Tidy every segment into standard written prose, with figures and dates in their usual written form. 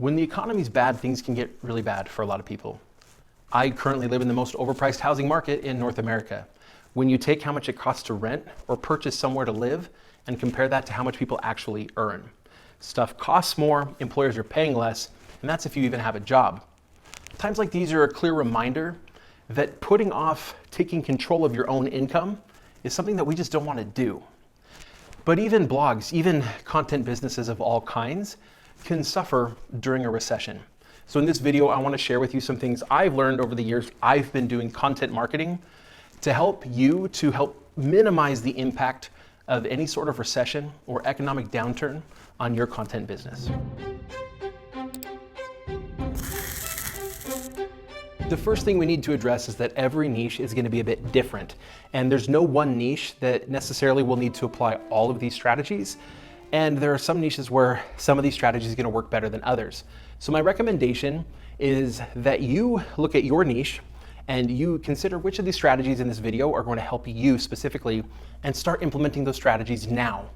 When the economy's bad, things can get really bad for a lot of people. I currently live in the most overpriced housing market in North America. When you take how much it costs to rent or purchase somewhere to live and compare that to how much people actually earn, stuff costs more, employers are paying less, and that's if you even have a job. Times like these are a clear reminder that putting off taking control of your own income is something that we just don't want to do. But even blogs, even content businesses of all kinds can suffer during a recession. So in this video, I want to share with you some things I've learned over the years I've been doing content marketing to help minimize the impact of any sort of recession or economic downturn on your content business. The first thing we need to address is that every niche is going to be a bit different, and there's no one niche that necessarily will need to apply all of these strategies. And there are some niches where some of these strategies are going to work better than others. So my recommendation is that you look at your niche and you consider which of these strategies in this video are going to help you specifically and start implementing those strategies now.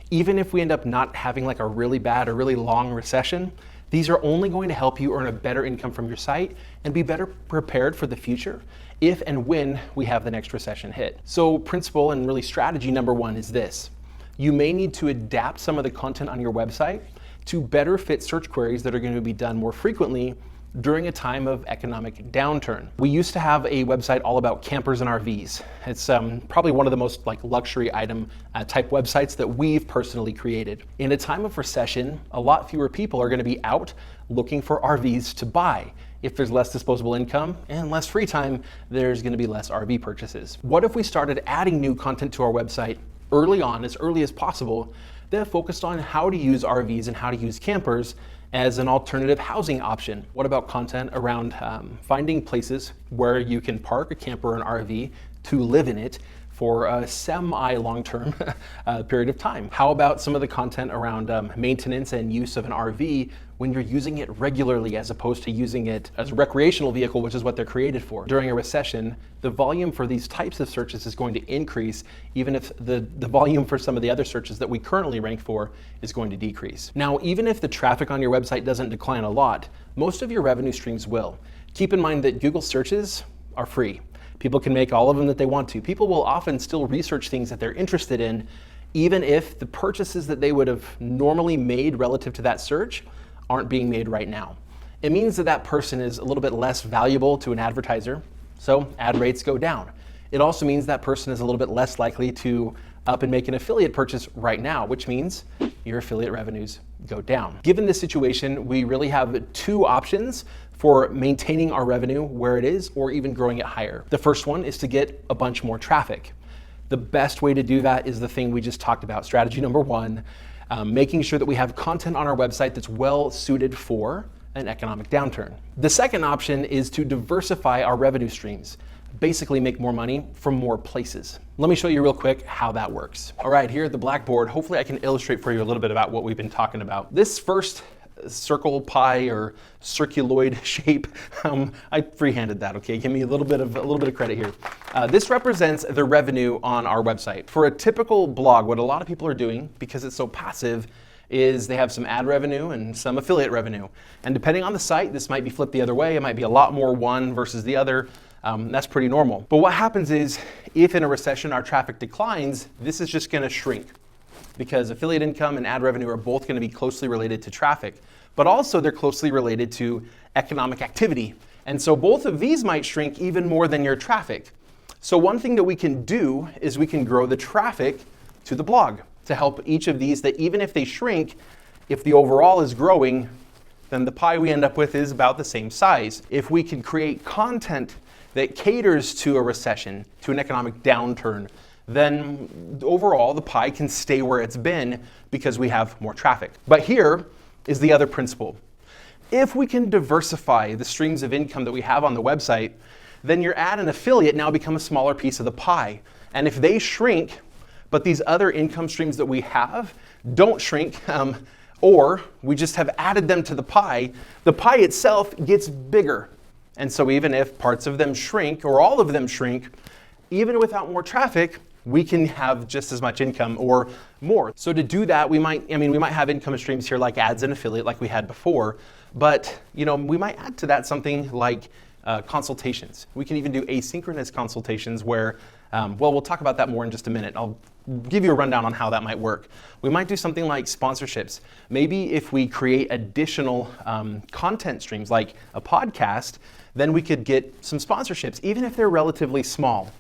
Even if we end up not having like a really bad or really long recession, these are only going to help you earn a better income from your site and be better prepared for the future if and when we have the next recession hit. So principle and really strategy number one is this. You may need to adapt some of the content on your website to better fit search queries that are going to be done more frequently during a time of economic downturn. We used to have a website all about campers and RVs. It's probably one of the most luxury item type websites that we've personally created. In a time of recession, a lot fewer people are going to be out looking for RVs to buy. If there's less disposable income and less free time, there's going to be less RV purchases. What if we started adding new content to our website early on, as early as possible, that focused on how to use RVs and how to use campers as an alternative housing option? What about content around finding places where you can park a camper or an RV to live in it for a semi-long-term period of time? How about some of the content around maintenance and use of an RV when you're using it regularly as opposed to using it as a recreational vehicle, which is what they're created for? During a recession, the volume for these types of searches is going to increase, even if the volume for some of the other searches that we currently rank for is going to decrease. Now, even if the traffic on your website doesn't decline a lot, most of your revenue streams will. Keep in mind that Google searches are free. People can make all of them that they want to. People will often still research things that they're interested in, even if the purchases that they would have normally made relative to that search aren't being made right now. It means that that person is a little bit less valuable to an advertiser, so ad rates go down. It also means that person is a little bit less likely to up and make an affiliate purchase right now, which means your affiliate revenues go down. Given this situation, we really have two options for maintaining our revenue where it is or even growing it higher. The first one is to get a bunch more traffic. The best way to do that is the thing we just talked about, strategy number one, making sure that we have content on our website that's well suited for an economic downturn. The second option is to diversify our revenue streams, basically make more money from more places. Let me show you real quick how that works. All right, here at the blackboard, hopefully I can illustrate for you a little bit about what we've been talking about. This first circle pie or circuloid shape, I freehanded that, okay? Give me a little bit of credit here. This represents the revenue on our website. For a typical blog, what a lot of people are doing, because it's so passive, is they have some ad revenue and some affiliate revenue. And depending on the site, this might be flipped the other way. It might be a lot more one versus the other. That's pretty normal. But what happens is, if in a recession our traffic declines, this is just gonna shrink, because affiliate income and ad revenue are both going to be closely related to traffic, but also they're closely related to economic activity. And so both of these might shrink even more than your traffic. So one thing that we can do is we can grow the traffic to the blog to help each of these, that even if they shrink, if the overall is growing, then the pie we end up with is about the same size. If we can create content that caters to a recession, to an economic downturn, then overall the pie can stay where it's been because we have more traffic. But here is the other principle. If we can diversify the streams of income that we have on the website, then your ad and affiliate now become a smaller piece of the pie. And if they shrink, but these other income streams that we have don't shrink, or we just have added them to the pie itself gets bigger. And so even if parts of them shrink or all of them shrink, even without more traffic, we can have just as much income or more. So to do that, we might have income streams here like ads and affiliate like we had before, But we might add to that something like consultations. We can even do asynchronous consultations where, we'll talk about that more in just a minute. I'll give you a rundown on how that might work. We might do something like sponsorships. Maybe if we create additional content streams like a podcast, then we could get some sponsorships, even if they're relatively small.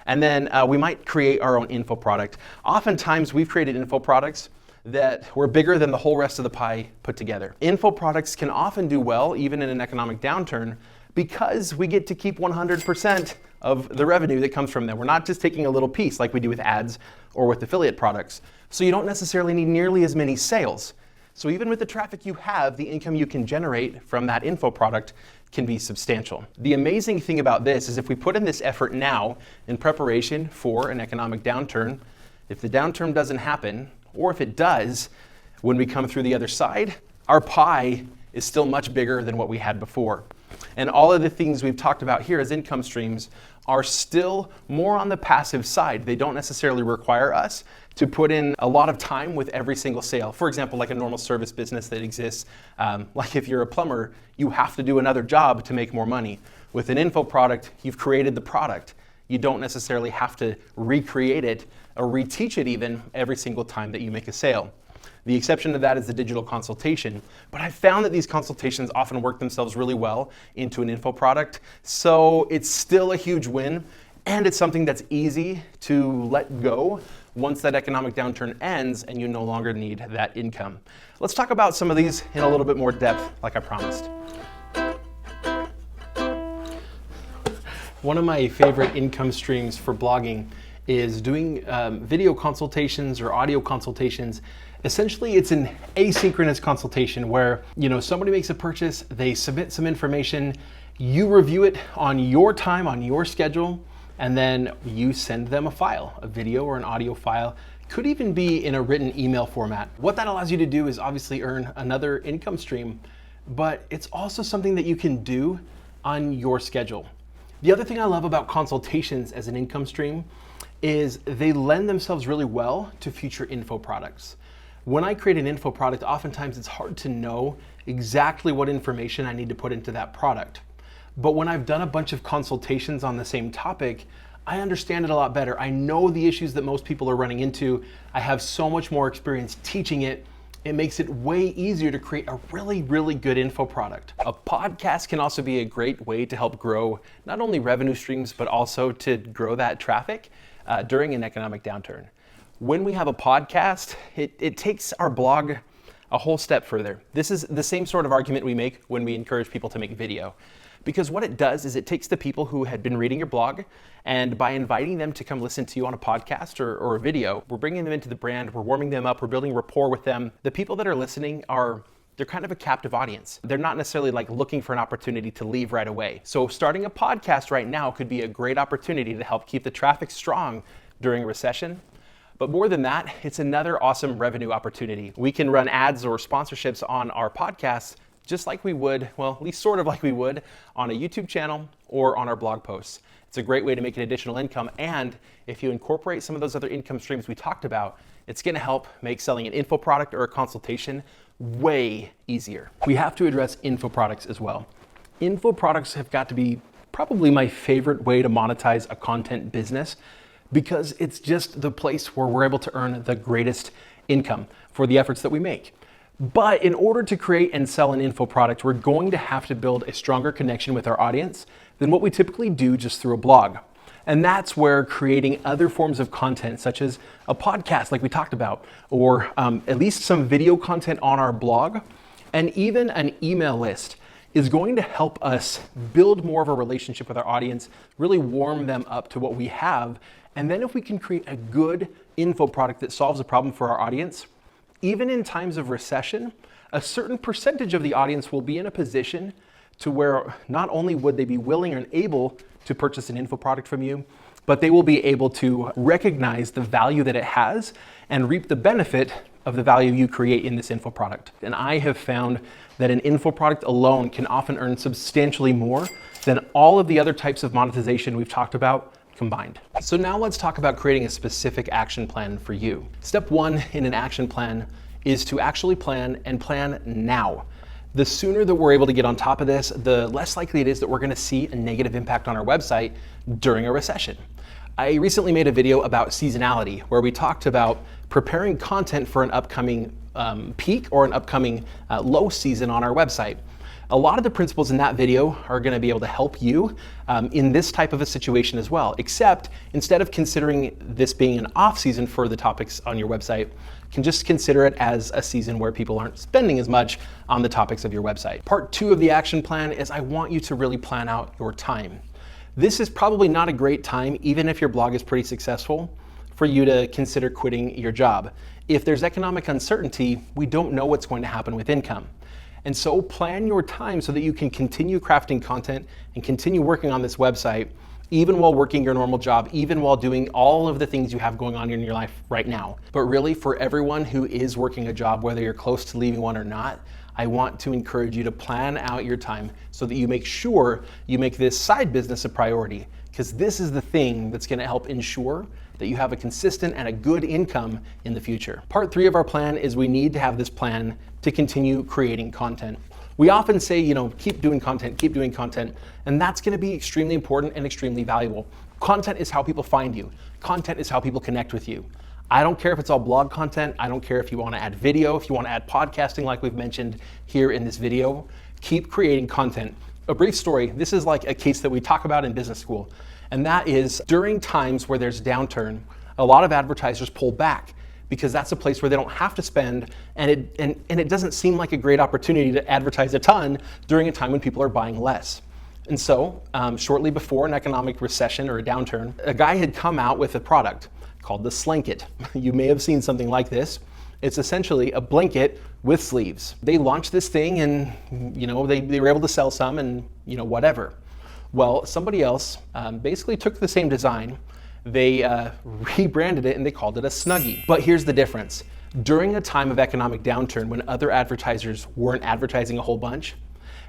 And then we might create our own info product. Oftentimes we've created info products that were bigger than the whole rest of the pie put together. Info products can often do well, even in an economic downturn, because we get to keep 100% of the revenue that comes from them. We're not just taking a little piece like we do with ads or with affiliate products. So you don't necessarily need nearly as many sales. So even with the traffic you have, the income you can generate from that info product can be substantial. The amazing thing about this is if we put in this effort now in preparation for an economic downturn, if the downturn doesn't happen, or if it does, when we come through the other side, our pie is still much bigger than what we had before. And all of the things we've talked about here as income streams are still more on the passive side. They don't necessarily require us to put in a lot of time with every single sale. For example, like a normal service business that exists, like if you're a plumber, you have to do another job to make more money. With an info product, you've created the product. You don't necessarily have to recreate it or reteach it even every single time that you make a sale. The exception to that is the digital consultation, but I found that these consultations often work themselves really well into an info product, so it's still a huge win, and it's something that's easy to let go once that economic downturn ends and you no longer need that income. Let's talk about some of these in a little bit more depth, like I promised. One of my favorite income streams for blogging is doing video consultations or audio consultations. Essentially, it's an asynchronous consultation where somebody makes a purchase, they submit some information, you review it on your time, on your schedule, and then you send them a file, a video or an audio file. Could even be in a written email format. What that allows you to do is obviously earn another income stream, but it's also something that you can do on your schedule. The other thing I love about consultations as an income stream is they lend themselves really well to future info products. When I create an info product, oftentimes it's hard to know exactly what information I need to put into that product. But when I've done a bunch of consultations on the same topic, I understand it a lot better. I know the issues that most people are running into. I have so much more experience teaching it. It makes it way easier to create a really, really good info product. A podcast can also be a great way to help grow not only revenue streams, but also to grow that traffic during an economic downturn. When we have a podcast, it takes our blog a whole step further. This is the same sort of argument we make when we encourage people to make video. Because what it does is it takes the people who had been reading your blog, and by inviting them to come listen to you on a podcast or a video, we're bringing them into the brand, we're warming them up, we're building rapport with them. The people that are listening they're kind of a captive audience. They're not necessarily like looking for an opportunity to leave right away. So starting a podcast right now could be a great opportunity to help keep the traffic strong during a recession. But more than that, it's another awesome revenue opportunity. We can run ads or sponsorships on our podcasts just like we would, well, at least sort of like we would on a YouTube channel or on our blog posts. It's a great way to make an additional income. And if you incorporate some of those other income streams we talked about, it's gonna help make selling an info product or a consultation way easier. We have to address info products as well. Info products have got to be probably my favorite way to monetize a content business, because it's just the place where we're able to earn the greatest income for the efforts that we make. But in order to create and sell an info product, we're going to have to build a stronger connection with our audience than what we typically do just through a blog. And that's where creating other forms of content, such as a podcast like we talked about, or at least some video content on our blog, and even an email list, is going to help us build more of a relationship with our audience, really warm them up to what we have. And then if we can create a good info product that solves a problem for our audience, even in times of recession, a certain percentage of the audience will be in a position to where not only would they be willing and able to purchase an info product from you, but they will be able to recognize the value that it has and reap the benefit of the value you create in this info product. And I have found that an info product alone can often earn substantially more than all of the other types of monetization we've talked about combined. So now let's talk about creating a specific action plan for you. Step one in an action plan is to actually plan and plan now. The sooner that we're able to get on top of this, the less likely it is that we're going to see a negative impact on our website during a recession. I recently made a video about seasonality where we talked about preparing content for an upcoming peak or an upcoming low season on our website. A lot of the principles in that video are going to be able to help you in this type of a situation as well, except instead of considering this being an off season for the topics on your website, you can just consider it as a season where people aren't spending as much on the topics of your website. Part 2 of the action plan is I want you to really plan out your time. This is probably not a great time, even if your blog is pretty successful, for you to consider quitting your job. If there's economic uncertainty, we don't know what's going to happen with income. And so plan your time so that you can continue crafting content and continue working on this website, even while working your normal job, even while doing all of the things you have going on in your life right now. But really, for everyone who is working a job, whether you're close to leaving one or not, I want to encourage you to plan out your time so that you make sure you make this side business a priority, because this is the thing that's going to help ensure that you have a consistent and a good income in the future. Part 3 of our plan is we need to have this plan to continue creating content. We often say, keep doing content, and that's going to be extremely important and extremely valuable. Content is how people find you. Content is how people connect with you. I don't care if it's all blog content. I don't care if you want to add video, if you want to add podcasting like we've mentioned here in this video. Keep creating content. A brief story, this is like a case that we talk about in business school, and that is during times where there's downturn, a lot of advertisers pull back because that's a place where they don't have to spend, and it doesn't seem like a great opportunity to advertise a ton during a time when people are buying less. And so, shortly before an economic recession or a downturn, a guy had come out with a product called the Slanket. You may have seen something like this. It's essentially a blanket with sleeves. They launched this thing and they were able to sell some and whatever. Well, somebody else basically took the same design, they rebranded it and they called it a Snuggie. But here's the difference. During a time of economic downturn when other advertisers weren't advertising a whole bunch,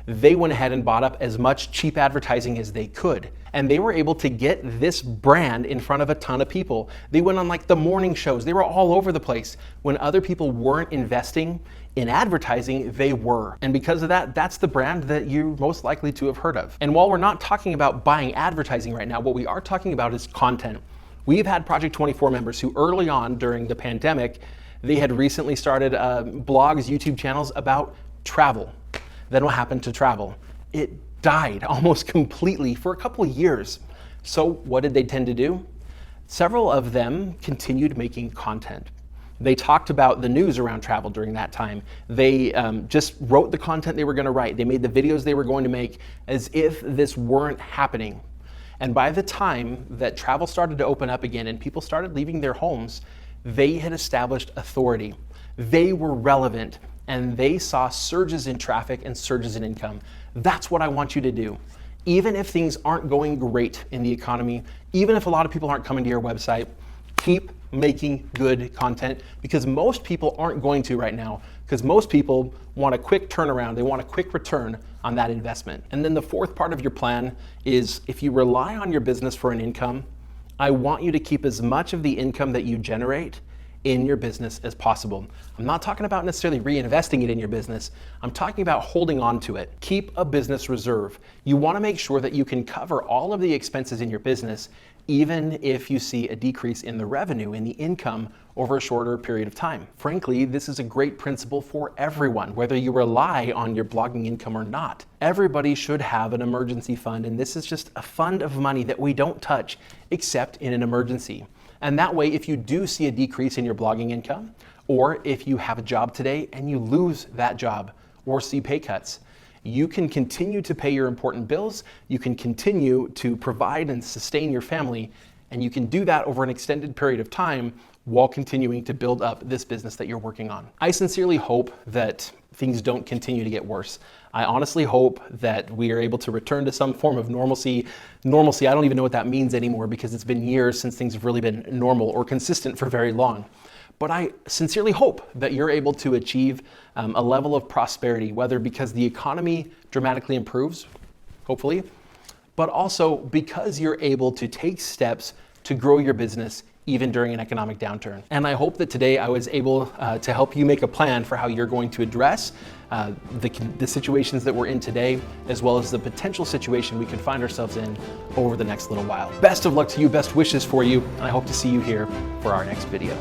they went ahead and bought up as much cheap advertising as they could. And they were able to get this brand in front of a ton of people. They went on like the morning shows. They were all over the place. When other people weren't investing in advertising, they were. And because of that, that's the brand that you're most likely to have heard of. And while we're not talking about buying advertising right now, what we are talking about is content. We've had Project 24 members who early on during the pandemic, they had recently started blogs, YouTube channels about travel. Then what happened to travel? It died almost completely for a couple of years. So what did they tend to do? Several of them continued making content. They talked about the news around travel during that time. They just wrote the content they were going to write. They made the videos they were going to make as if this weren't happening. And by the time that travel started to open up again and people started leaving their homes, they had established authority. They were relevant. And they saw surges in traffic and surges in income. That's what I want you to do. Even if things aren't going great in the economy, even if a lot of people aren't coming to your website, keep making good content, because most people aren't going to right now, because most people want a quick turnaround. They want a quick return on that investment. And then the fourth part of your plan is if you rely on your business for an income, I want you to keep as much of the income that you generate in your business as possible. I'm not talking about necessarily reinvesting it in your business. I'm talking about holding on to it. Keep a business reserve. You want to make sure that you can cover all of the expenses in your business, even if you see a decrease in the revenue, in the income over a shorter period of time. Frankly, this is a great principle for everyone, whether you rely on your blogging income or not. Everybody should have an emergency fund, and this is just a fund of money that we don't touch except in an emergency. And that way, if you do see a decrease in your blogging income, or if you have a job today and you lose that job or see pay cuts, you can continue to pay your important bills, you can continue to provide and sustain your family, and you can do that over an extended period of time while continuing to build up this business that you're working on. I sincerely hope that things don't continue to get worse. I honestly hope that we are able to return to some form of normalcy. Normalcy, I don't even know what that means anymore because it's been years since things have really been normal or consistent for very long. But I sincerely hope that you're able to achieve a level of prosperity, whether because the economy dramatically improves, hopefully, but also because you're able to take steps to grow your business even during an economic downturn. And I hope that today I was able to help you make a plan for how you're going to address the situations that we're in today, as well as the potential situation we could find ourselves in over the next little while. Best of luck to you, best wishes for you, and I hope to see you here for our next video.